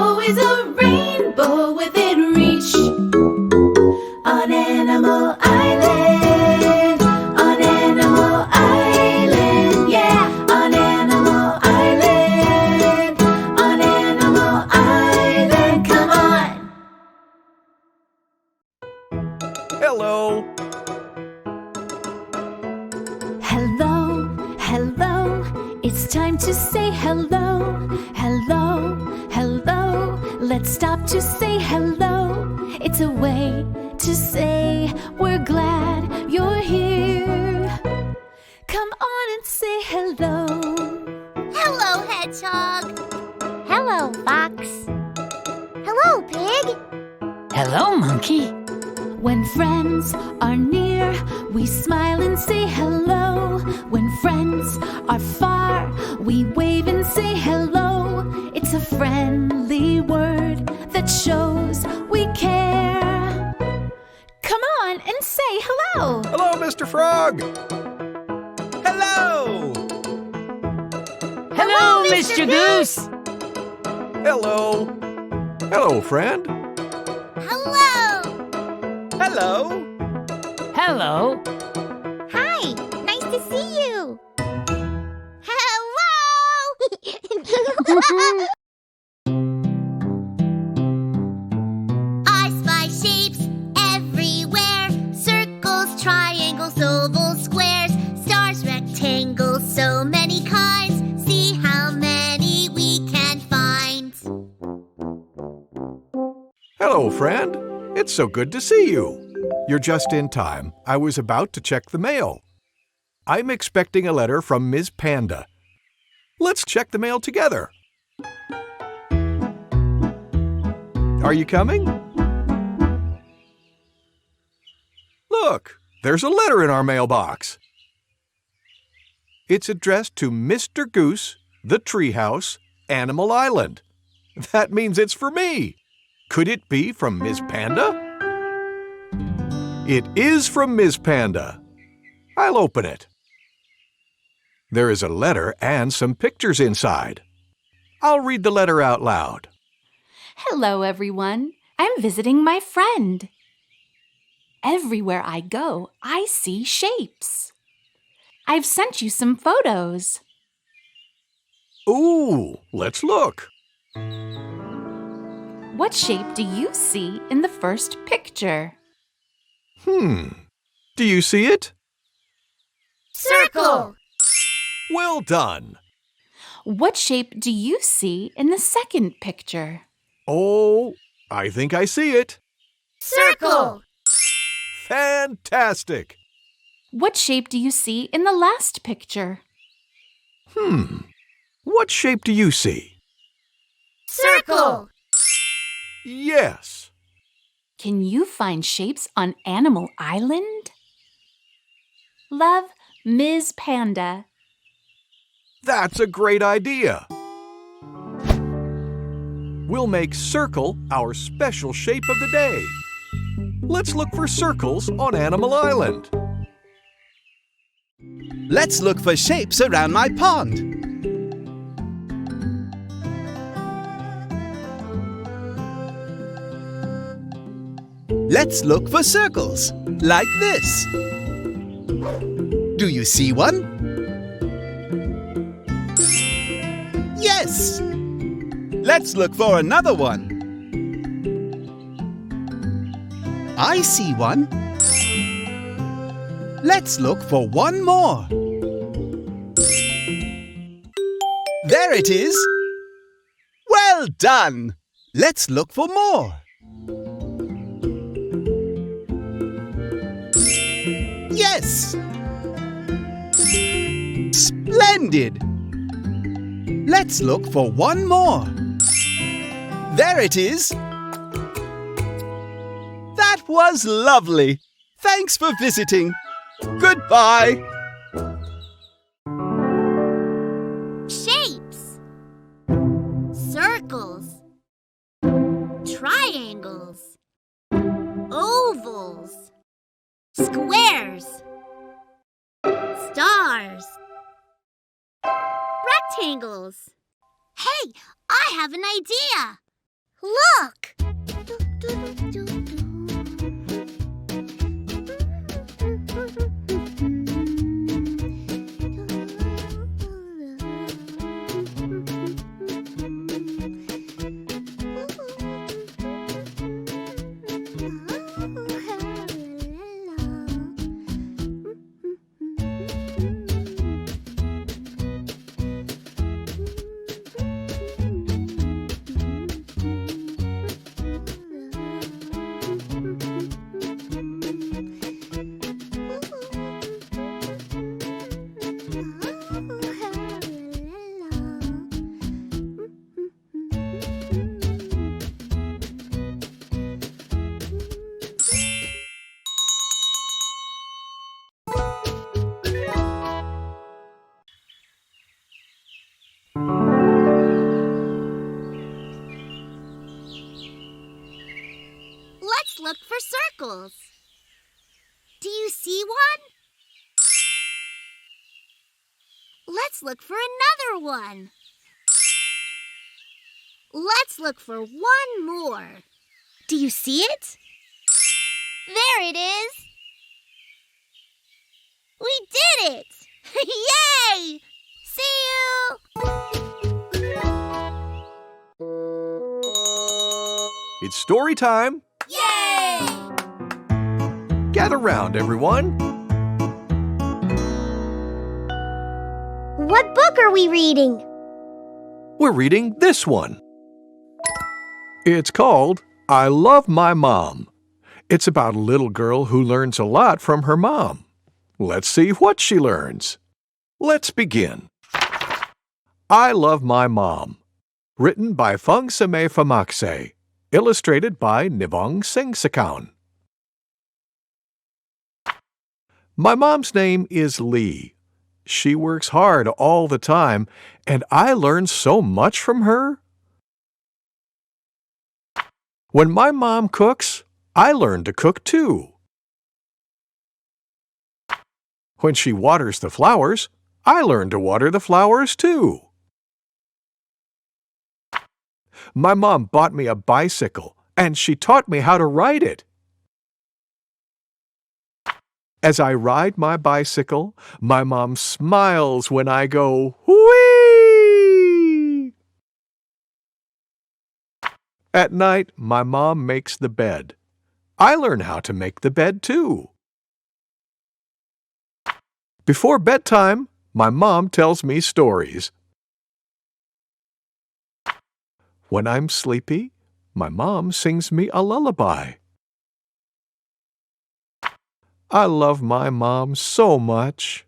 always a rainbow within reach. On Animal Island, on Animal Island, yeah, on Animal Island, on Animal Island, come on. Hello. Hello, hello, it's time to say hello. Hello, hello, let's stop to say hello. It's a way to say we're glad you're here. Come on and say hello. Hello, Hedgehog. Hello, Fox. Hello, Pig. Hello, Monkey. When friends are near, we smile and say hello. When friends are far, we wave and say hello. It's a friendly word that shows we care. Come on and say hello. Hello, Mr. Frog. Hello. Hello, Mr. Goose. Hello. Hello, friend. Hello. Hello. Hello. Hi, nice to see you. Hello. I spy shapes everywhere. Circles, triangles, ovals, squares, stars, rectangles, so many kinds. See how many we can find. Hello, friend. It's so good to see you. You're just in time. I was about to check the mail. I'm expecting a letter from Ms. Panda. Let's check the mail together. Are you coming? Look, there's a letter in our mailbox. It's addressed to Mr. Goose, the Treehouse, Animal Island. That means it's for me. Could it be from Ms. Panda? It is from Ms. Panda. I'll open it. There is a letter and some pictures inside. I'll read the letter out loud. Hello, everyone. I'm visiting my friend. Everywhere I go, I see shapes. I've sent you some photos. Ooh, let's look. What shape do you see in the first picture? Do you see it? Circle. Well done. What shape do you see in the second picture? Oh, I think I see it. Circle. Fantastic. What shape do you see in the last picture? What shape do you see? Circle. Yes. Can you find shapes on Animal Island? Love, Ms. Panda. That's a great idea. We'll make circle our special shape of the day. Let's look for circles on Animal Island. Let's look for shapes around my pond. Let's look for circles, like this. Do you see one? Yes! Let's look for another one. I see one. Let's look for one more. There it is! Well done! Let's look for more. Yes! Splendid! Let's look for one more. There it is! That was lovely! Thanks for visiting. Goodbye! Shapes. Circles. Triangles. Ovals. Squares. Stars. Rectangles. Hey, I have an idea. Look! Let's look for circles. Do you see one? Let's look for another one. Let's look for one more. Do you see it? There it is. We did it! Yay! See you! It's story time. Yay! Gather round, everyone. What book are we reading? We're reading this one. It's called I Love My Mom. It's about a little girl who learns a lot from her mom. Let's see what she learns. Let's begin. I Love My Mom. Written by Phungsame Phamaxe. Illustrated by Nivong Sengsekon. My mom's name is Lee. She works hard all the time, and I learn so much from her. When my mom cooks, I learn to cook too. When she waters the flowers, I learn to water the flowers too. My mom bought me a bicycle, and she taught me how to ride it. As I ride my bicycle, my mom smiles when I go, whee! At night, my mom makes the bed. I learn how to make the bed too. Before bedtime, my mom tells me stories. When I'm sleepy, my mom sings me a lullaby. I love my mom so much.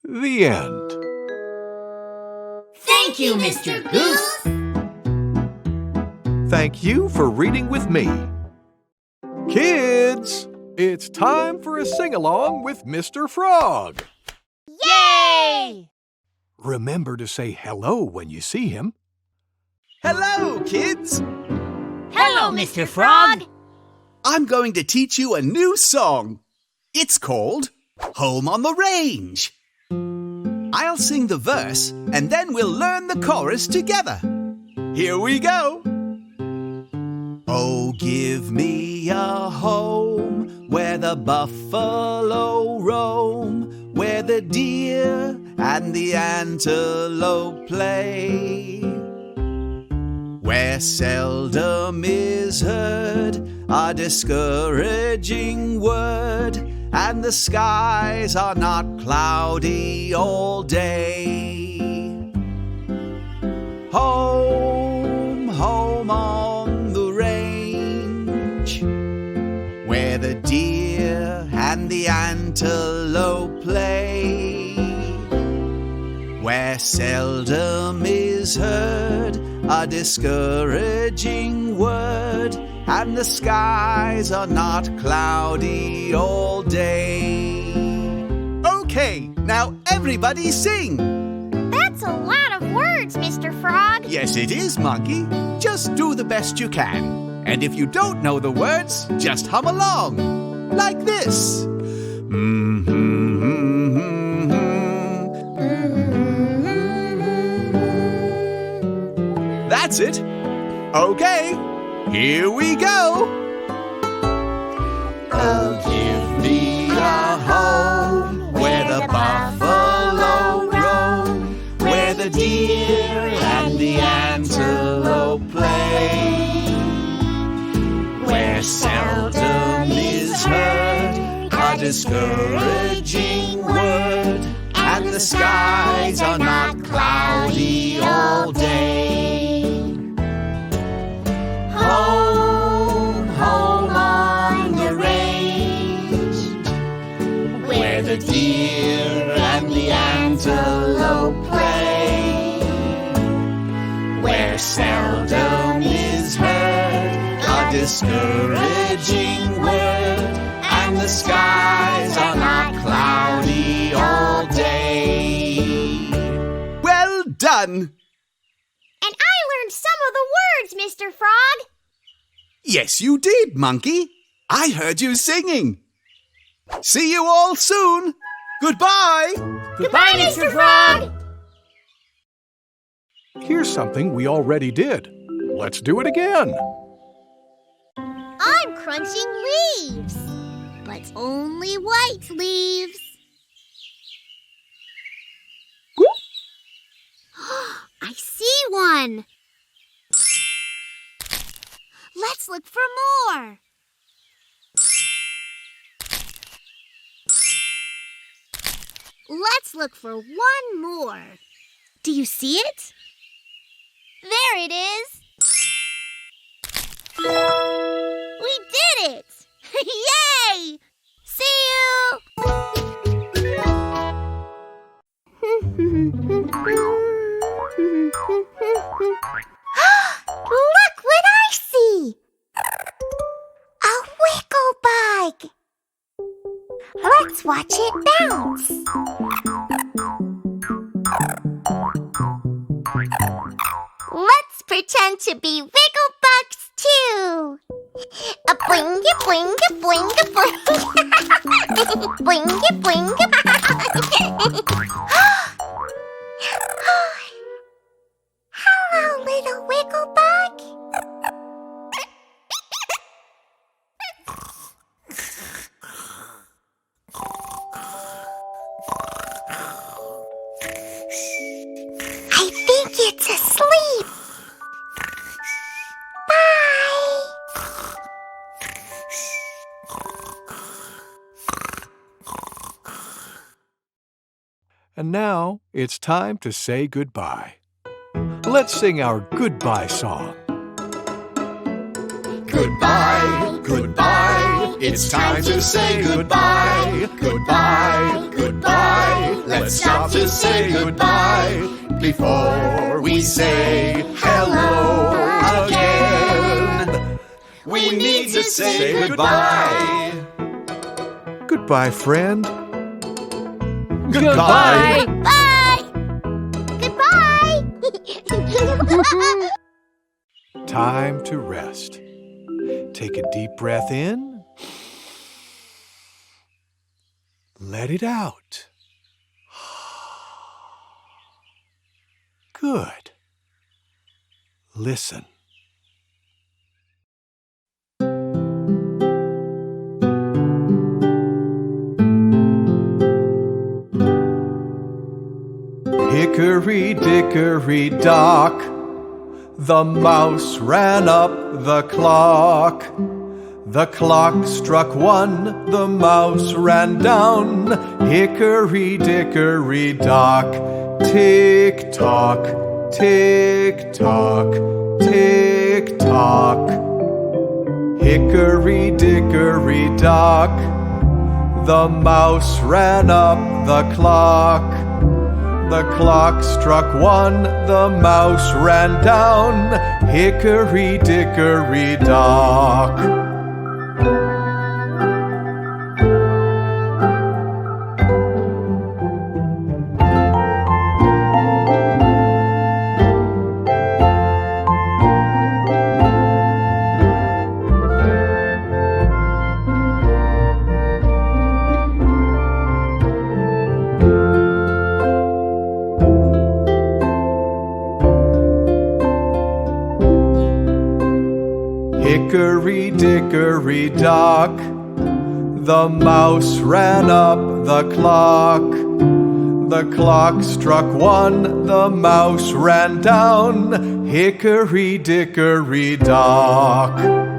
The end. Thank you, Mr. Goose. Thank you for reading with me. Kids, it's time for a sing-along with Mr. Frog. Yay! Remember to say hello when you see him. Hello, kids! Hello, Mr. Frog. I'm going to teach you a new song. It's called Home on the Range. I'll sing the verse, and then we'll learn the chorus together. Here we go. Oh, give me a home where the buffalo roam, where the deer and the antelope play, where seldom is heard a discouraging word, and the skies are not cloudy all day. Home, home on the range, where the deer and the antelope play, where seldom is heard a discouraging word, and the skies are not cloudy all day. Okay, now everybody sing! That's a lot of words, Mr. Frog. Yes, it is, Monkey. Just do the best you can. And if you don't know the words, just hum along. Like this. That's it. Okay, here we go. Oh, give me a home where the buffalo roam, where the deer and the antelope play, where seldom is heard a discouraging word, and the skies are not cloudy all day. Home, home on the range, where the deer and the antelope play, where seldom is heard a discouraging word, and the skies are not cloudy all day. Well done! And I learned some of the words, Mr. Frog. Yes, you did, Monkey. I heard you singing. See you all soon. Goodbye. Goodbye, Mr. Frog! Here's something we already did. Let's do it again. I'm crunching leaves, but only white leaves. I see one. Let's look for more. Let's look for one more. Do you see it? There it is. We did it! Yay! See you! Look what I see! A wiggle bug! Let's watch it bounce. Let's pretend to be wiggle bugs too. A boingy boingy boingy boingy. Boingy boingy. Hello, little wiggle bug. I think it's asleep. Bye. And now it's time to say goodbye. Let's sing our goodbye song. Goodbye, goodbye. It's time to say goodbye. Goodbye, goodbye. Let's stop to say goodbye before we say hello again. We need to say goodbye. Goodbye, friend. Goodbye. Bye. Goodbye. Time to rest. Take a deep breath in. Let it out. Good. Listen. Hickory dickory dock, the mouse ran up the clock. The clock struck 1, the mouse ran down. Hickory dickory dock, tick tock, tick tock, tick tock. Hickory dickory dock, the mouse ran up the clock. The clock struck 1, the mouse ran down. Hickory dickory dock. Hickory dickory dock. The mouse ran up the clock. The clock struck 1, the mouse ran down. Hickory dickory dock.